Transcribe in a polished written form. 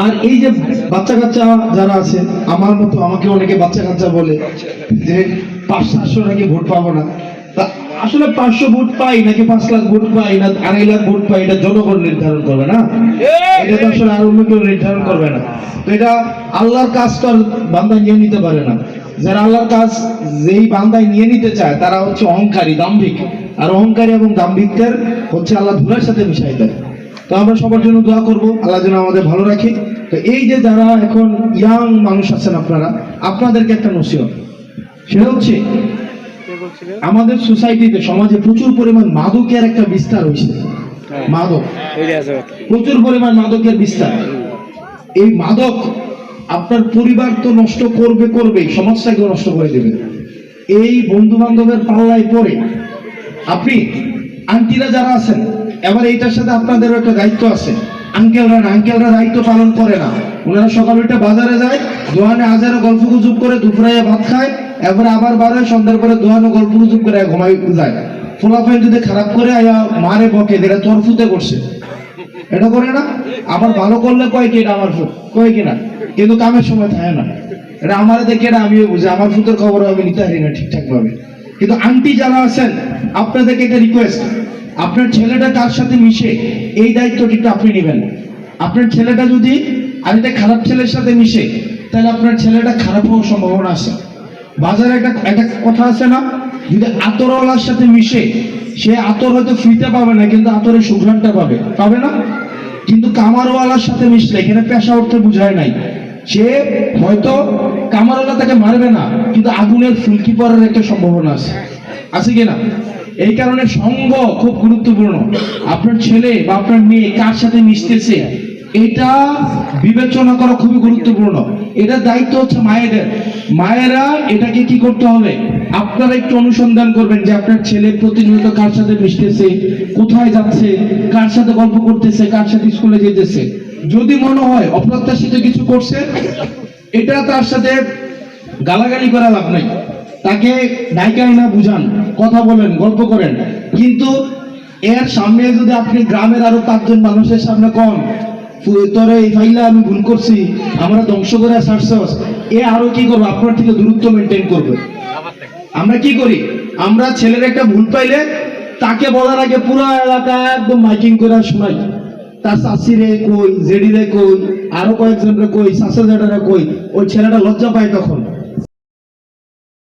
আর এই যে বাচ্চা কাচ্চা যারা আছে, আমার মতো আমাকে অনেকে বাচ্চা কাচ্চা বলে যে 500-700 নাকি ভোট পাবো না। তা আসলে 500 ভোট পাই নাকি 5 লাখ ভোট পাই না 2.5 লাখ ভোট পাই, এটা জনগণ নির্ধারণ করবে না, এটা তো আসলে আর অন্য কেউ নির্ধারণ করবে না। তো এটা আল্লাহর কাজ তো আর বান্দা নিয়ে নিতে পারে না। যারা আল্লাহর কাজ যেই বান্দায় নিয়ে নিতে চায় তারা হচ্ছে অহংকারী, দাম্ভিক। আর অহংকারী এবং দাম্ভিকদের হচ্ছে আল্লাহ ধুলার সাথে মিশাই দেয়। তো আমরা সবার জন্য দোয়া করব, আল্লাহ যেন আমাদের ভালো রাখে। তো এই যে যারা এখন ইয়াং মানুষ আছেন আপনারা, আপনাদেরকে একটা নসিহত, সেটা হচ্ছে আমাদের সোসাইটিতে, সমাজে প্রচুর পরিমাণ মাদকের একটা বিস্তার হয়েছে। মাদক, প্রচুর পরিমাণ মাদকের বিস্তার। এই মাদক আপনার পরিবার তো নষ্ট করবে, সমাজটাকে নষ্ট করে দেবে। এই বন্ধু বান্ধবের পাল্লায় পড়ে আপনি, আন্টিরা যারা আছেন, এবার এইটার সাথে আপনাদের একটা দায়িত্ব আছে। আঙ্কেলরা দায়িত্ব পালন করে না। ওনারা সকাল উঠে বাজারে যায়, দোকানে হাজারো গল্প গুজব করে, দুপুরে ভাত খায়, এরপরে আবার বারে সন্ধ্যার পরে দোকানে গল্প গুজব করে ঘুমাই যায়। ফলাফল যদি খারাপ করে মারে বকে, যেটা তোর ফুতে করছে, এটা করে না। আবার ভালো করলে কয় কি এটা আমার ফুট, কয় কিনা, কিন্তু কামের সময় থাকে না। এটা আমার দেখে এটা আমিও বুঝি, আমার ফুতের খবর আমি নিতে পারি না ঠিকঠাক ভাবে। কিন্তু আন্টি যারা আছেন, আপনাদেরকে একটা রিকোয়েস্ট, আপনার ছেলেটা কার সাথে মিশে এই দায়িত্বটি আপনি নেবেন। আপনার ছেলেটা যদি আরেকটা খারাপ ছেলের সাথে মিশে, তাহলে আপনার ছেলেটা খারাপ হওয়ার সম্ভাবনা আছে। বাজারে একটা কথা আছে না, যদি আতরওয়ালার সাথে মিশে, সে আতর হয়তো ফ্রিতে পাবে না, কিন্তু আতরের সুঘ্রাণটা পাবে না। কিন্তু কামারওয়ালার সাথে মিশলে, এখানে পেশা অর্থে বুঝায় নাই, সে হয়তো কামারওয়ালা তাকে মারবে না, কিন্তু আগুনের ফুলকি পড়ার একটা সম্ভাবনা আছে কিনা। এই কারণে সঙ্গ খুব গুরুত্বপূর্ণ। আপনার ছেলে বা আপনার মেয়ে কার সাথে মিশতেছে, এটা বিবেচনা করা খুবই গুরুত্বপূর্ণ। এটা দায়িত্ব হচ্ছে মায়েদের। মায়েরা এটাকে কি করতে হবে, আপনারা একটু অনুসন্ধান করবেন যে আপনার ছেলে প্রতিনিয়ত কার সাথে মিশতেছে, কোথায় যাচ্ছে, কার সাথে গল্প করতেছে, কার সাথে স্কুলে যেতেছে। যদি মনে হয় অপ্রত্যাশিত কিছু করছে, এটা তার সাথে গালাগালি করা লাভ নাই, তাকে ডাইকাই না বুঝান, কথা বলেন, গল্প করেন। কিন্তু এর সামনে যদি আপনি গ্রামের আরো 5 জন মানুষের সামনে কন, তোরে এই ফাইলা আমি ভুল করছি, আমরা ধ্বংস করে ছাড়ছস, এ আরো কি করবো, আপনার থেকে দূরত্ব মেনটেন করবে। আমরা কি করি, আমরা ছেলের একটা ভুল পাইলে তাকে বলার আগে পুরো এলাকা একদম মাইকিং করে শোনাই, তার চাষিরে কই, জেডিরে কই, আরো কয়েকজনরে কই, চাষা জেডারে কই। ওই ছেলেটা লজ্জা পায় তখন।